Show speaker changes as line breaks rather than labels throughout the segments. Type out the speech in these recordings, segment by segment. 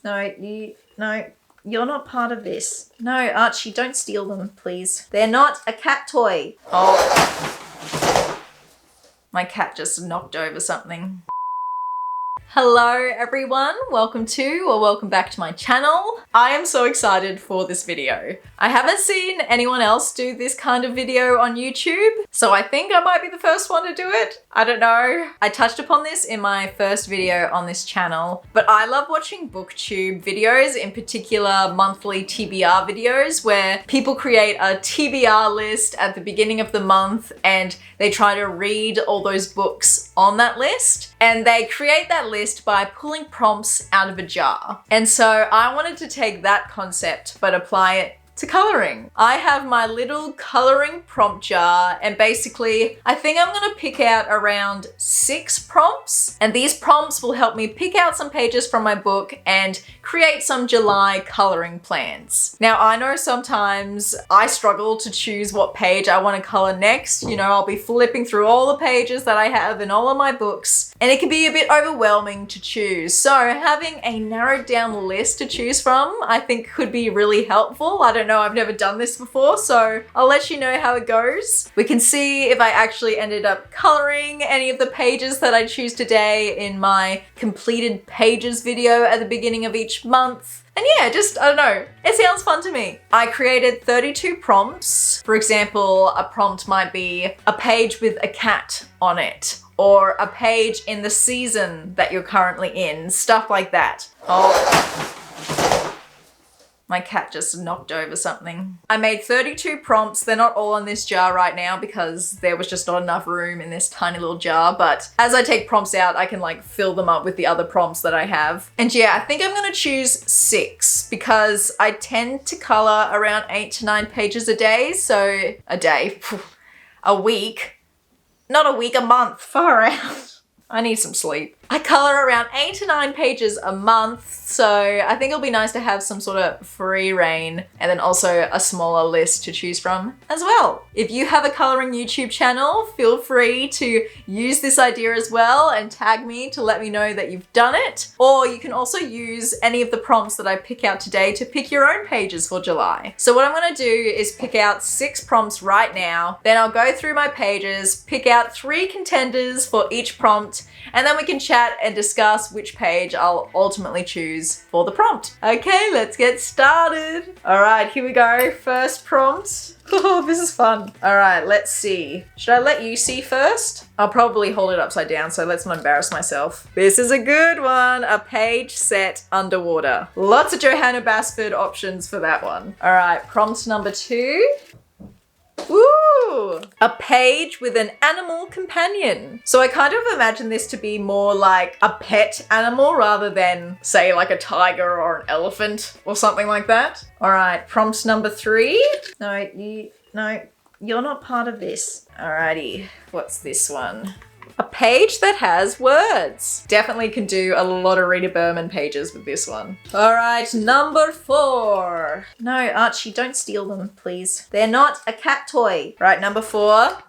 No, you're not part of this. No, Archie, don't steal them, please. They're not a cat toy. Oh. My cat just knocked over something. Hello everyone, welcome back to my channel. I am so excited for this video. I haven't seen anyone else do this kind of video on YouTube, so I think I might be the first one to do it. I don't know. I touched upon this in my first video on this channel, but I love watching booktube videos, in particular monthly TBR videos where people create a TBR list at the beginning of the month and they try to read all those books on that list, and they create that list by pulling prompts out of a jar. And so I wanted to take that concept but apply it to coloring. I have my little coloring prompt jar, and basically I think I'm gonna pick out around 6 prompts, and these prompts will help me pick out some pages from my book and create some July coloring plans. Now I know sometimes I struggle to choose what page I want to color next. You know, I'll be flipping through all the pages that I have in all of my books, and it can be a bit overwhelming to choose. So having a narrowed down list to choose from I think could be really helpful. I don't know, I've never done this before, so I'll let you know how it goes. We can see if I actually ended up coloring any of the pages that I choose today in my completed pages video at the beginning of each month. And yeah, just, I don't know, it sounds fun to me. I created 32 prompts. For example, a prompt might be a page with a cat on it, or a page in the season that you're currently in, stuff like that. Oh. My cat just knocked over something. I made 32 prompts. They're not all on this jar right now because there was just not enough room in this tiny little jar. But as I take prompts out, I can like fill them up with the other prompts that I have. And yeah, I think I'm gonna choose 6 because I tend to color around 8 to 9 pages a day. So a day, a week, not a week, a month, far out. I need some sleep. I color around 8 to 9 pages a month, so I think it'll be nice to have some sort of free reign and then also a smaller list to choose from as well. If you have a coloring YouTube channel, feel free to use this idea as well and tag me to let me know that you've done it. Or you can also use any of the prompts that I pick out today to pick your own pages for July. So what I'm gonna do is pick out 6 prompts right now, then I'll go through my pages, pick out 3 contenders for each prompt, and then we can chat and discuss which page I'll ultimately choose for the prompt. Okay, let's get started. All right, here we go. First prompt. Oh, this is fun. All right, let's see. Should I let you see first? I'll probably hold it upside down, so let's not embarrass myself. This is a good one. A page set underwater. Lots of Johanna Basford options for that one. All right, prompt number 2. Ooh, a page with an animal companion. So I kind of imagine this to be more like a pet animal rather than say like a tiger or an elephant or something like that. All right, prompt number 3. No, you're not part of this. Alrighty, what's this one? A page that has words. Definitely can do a lot of Rita Berman pages with this one. All right, number 4. No, Archie, don't steal them, please. They're not a cat toy. Right, number 4.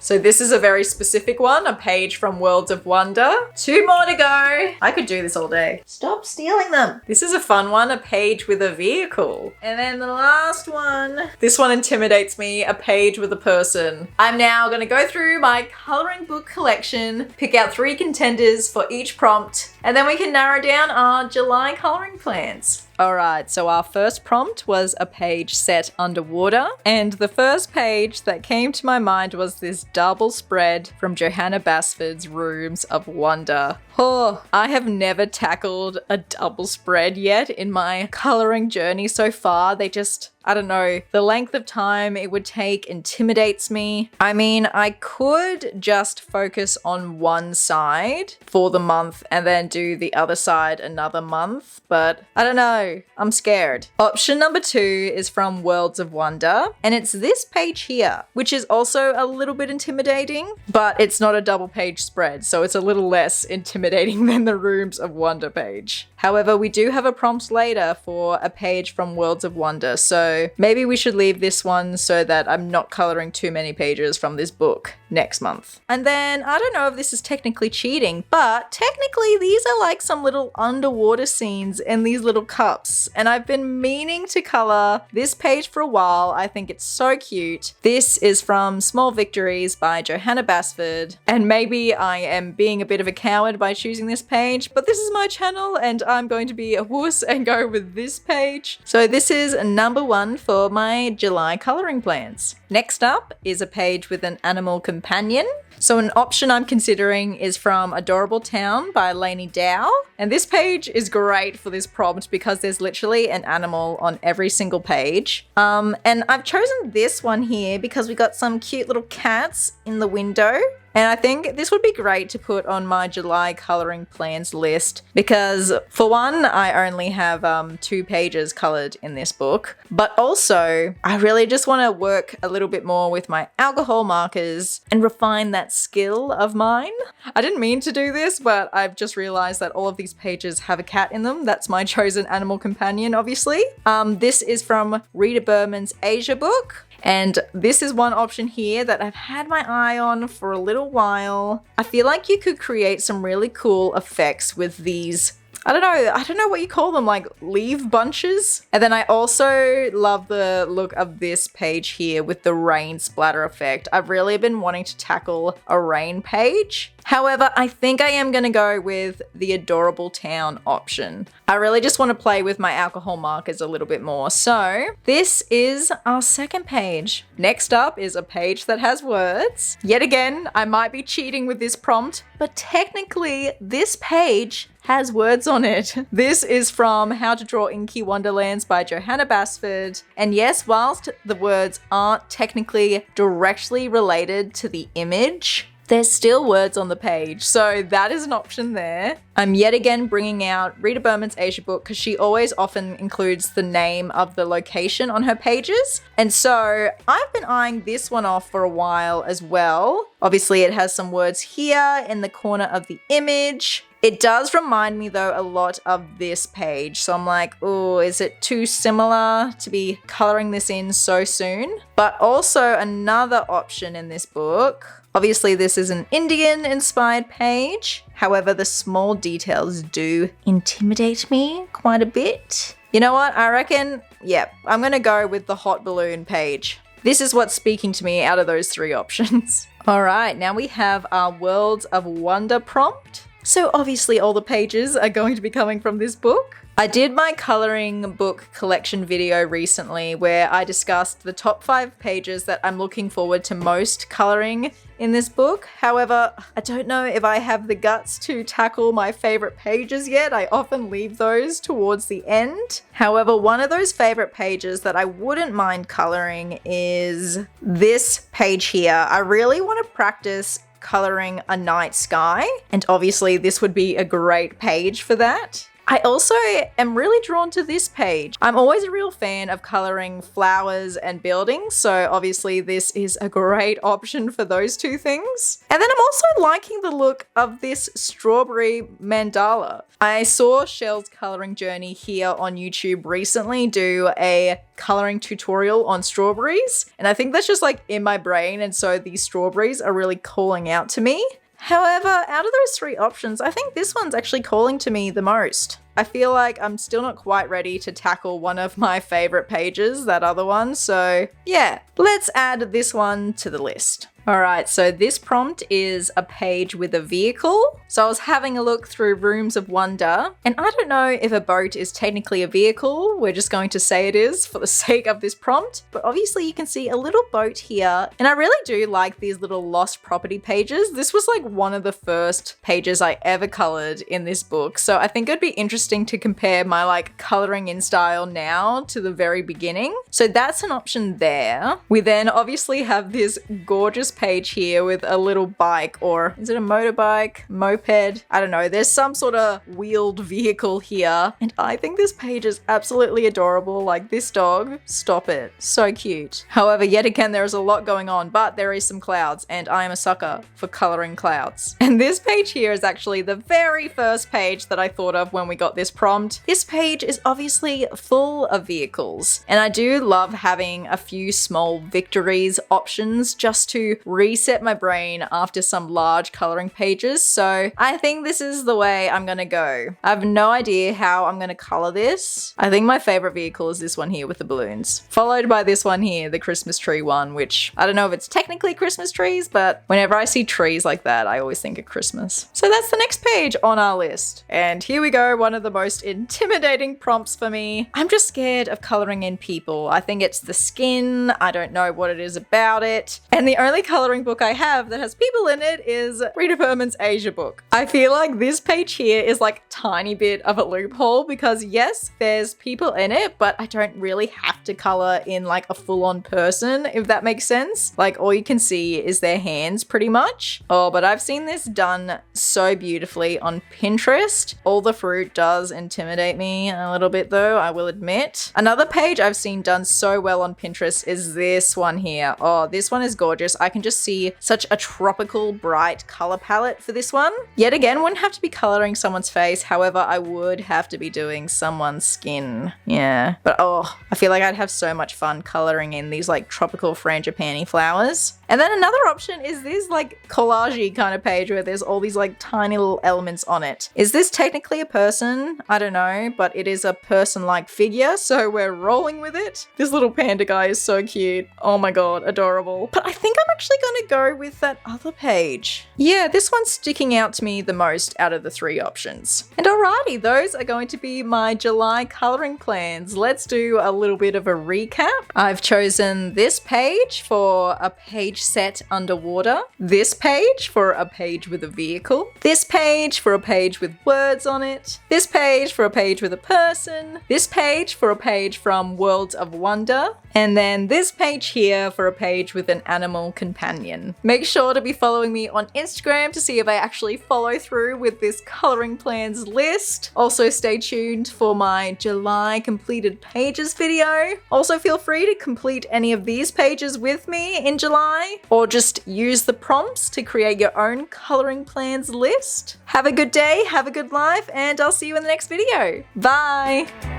So this is a very specific one, a page from Worlds of Wonder. 2 more to go. I could do this all day. Stop stealing them. This is a fun one, a page with a vehicle. And then the last one. This one intimidates me, a page with a person. I'm now gonna go through my coloring book collection, pick out 3 contenders for each prompt, and then we can narrow down our July coloring plans. All right, so our first prompt was a page set underwater, and the first page that came to my mind was this double spread from Johanna Basford's Rooms of Wonder. Oh, I have never tackled a double spread yet in my coloring journey so far. They just, I don't know, the length of time it would take intimidates me. I mean, I could just focus on one side for the month and then do the other side another month, but I don't know, I'm scared. Option number 2 is from Worlds of Wonder, and it's this page here, which is also a little bit intimidating, but it's not a double page spread, so it's a little less intimidating than the Rooms of Wonder page. However, we do have a prompt later for a page from Worlds of Wonder, so maybe we should leave this one so that I'm not coloring too many pages from this book next month. And then I don't know if this is technically cheating, but technically these are like some little underwater scenes in these little cups. And I've been meaning to color this page for a while. I think it's so cute. This is from Small Victories by Johanna Basford. And maybe I am being a bit of a coward by choosing this page, but this is my channel and I'm going to be a wuss and go with this page. So this is number 1 for my July coloring plans. Next up is a page with an animal companion. So an option I'm considering is from Adorable Town by Lainey Dow. And this page is great for this prompt because there's literally an animal on every single page. And I've chosen this one here because we got some cute little cats in the window. And I think this would be great to put on my July coloring plans list because for one, I only have 2 pages colored in this book, but also I really just want to work a little bit more with my alcohol markers and refine that skill of mine. I didn't mean to do this, but I've just realized that all of these pages have a cat in them. That's my chosen animal companion, obviously. This is from Rita Berman's Asia book. And this is one option here that I've had my eye on for a little while. I feel like you could create some really cool effects with these, I don't know what you call them, like leaf bunches. And then I also love the look of this page here with the rain splatter effect. I've really been wanting to tackle a rain page. However, I think I am going to go with the Adorable Town option. I really just want to play with my alcohol markers a little bit more. So this is our second page. Next up is a page that has words. Yet again, I might be cheating with this prompt, but technically this page has words on it. This is from How to Draw Inky Wonderlands by Johanna Basford. And yes, whilst the words aren't technically directly related to the image, there's still words on the page, so that is an option there. I'm yet again bringing out Rita Berman's Asia book because she always often includes the name of the location on her pages. And so I've been eyeing this one off for a while as well. Obviously it has some words here in the corner of the image. It does remind me though a lot of this page. So I'm like, oh, is it too similar to be coloring this in so soon? But also another option in this book. Obviously this is an Indian inspired page. However, the small details do intimidate me quite a bit. You know what? I reckon, yeah, I'm gonna go with the hot balloon page. This is what's speaking to me out of those 3 options. All right, now we have our Worlds of Wonder prompt. So obviously all the pages are going to be coming from this book. I did my coloring book collection video recently where I discussed the top 5 pages that I'm looking forward to most coloring in this book. However, I don't know if I have the guts to tackle my favorite pages yet. I often leave those towards the end. However, one of those favorite pages that I wouldn't mind coloring is this page here. I really want to practice coloring a night sky, and obviously this would be a great page for that. I also am really drawn to this page. I'm always a real fan of coloring flowers and buildings, so obviously this is a great option for those 2 things. And then I'm also liking the look of this strawberry mandala. I saw Shell's coloring journey here on YouTube recently do a coloring tutorial on strawberries, and I think that's just like in my brain, and so these strawberries are really calling out to me. However, out of those 3 options, I think this one's actually calling to me the most. I feel like I'm still not quite ready to tackle one of my favorite pages, that other one, so yeah, let's add this one to the list. Alright, so this prompt is a page with a vehicle. So I was having a look through Rooms of Wonder, and I don't know if a boat is technically a vehicle. We're just going to say it is for the sake of this prompt. But obviously you can see a little boat here, and I really do like these little lost property pages. This was like one of the first pages I ever colored in this book. So I think it'd be interesting to compare my like coloring in style now to the very beginning. So that's an option there. We then obviously have this gorgeous page here with a little bike, or is it a motorbike, moped? I don't know. There's some sort of wheeled vehicle here, and I think this page is absolutely adorable. Like this dog, stop it. So cute. However, yet again, there is a lot going on, but there is some clouds, and I am a sucker for coloring clouds. And this page here is actually the very first page that I thought of when we got this prompt. This page is obviously full of vehicles, and I do love having a few small victories options just to reset my brain after some large coloring pages. So I think this is the way I'm gonna go. I have no idea how I'm gonna color this. I think my favorite vehicle is this one here with the balloons, followed by this one here, the Christmas tree one, which I don't know if it's technically Christmas trees, but whenever I see trees like that, I always think of Christmas. So that's the next page on our list. And here we go, one of the most intimidating prompts for me. I'm just scared of coloring in people. I think it's the skin. I don't know what it is about it. And the only coloring book I have that has people in it is Rita Perman's Asia book. I feel like this page here is like a tiny bit of a loophole because yes, there's people in it, but I don't really have to color in like a full-on person, if that makes sense. Like all you can see is their hands pretty much. Oh, but I've seen this done so beautifully on Pinterest. All the fruit does intimidate me a little bit though, I will admit. Another page I've seen done so well on Pinterest is this one here. Oh, this one is gorgeous. I can just see such a tropical, bright color palette for this one. Yet again, wouldn't have to be coloring someone's face. However, I would have to be doing someone's skin. Yeah, but oh, I feel like I'd have so much fun coloring in these like tropical frangipani flowers. And then another option is this like collage-y kind of page where there's all these like tiny little elements on it. Is this technically a person? I don't know, but it is a person-like figure, so we're rolling with it. This little panda guy is so cute. Oh my god, adorable. But I think I'm actually gonna go with that other page. Yeah, this one's sticking out to me the most out of the three options. And alrighty, those are going to be my July coloring plans. Let's do a little bit of a recap. I've chosen this page for a page set underwater, this page for a page with a vehicle, this page for a page with words on it, this page for a page with a person, this page for a page from Worlds of Wonder, and then this page here for a page with an animal companion. Make sure to be following me on Instagram to see if I actually follow through with this coloring plans list. Also stay tuned for my July completed pages video. Also feel free to complete any of these pages with me in July, or just use the prompts to create your own coloring plans list. Have a good day, have a good life, and I'll see you in the next video. Bye!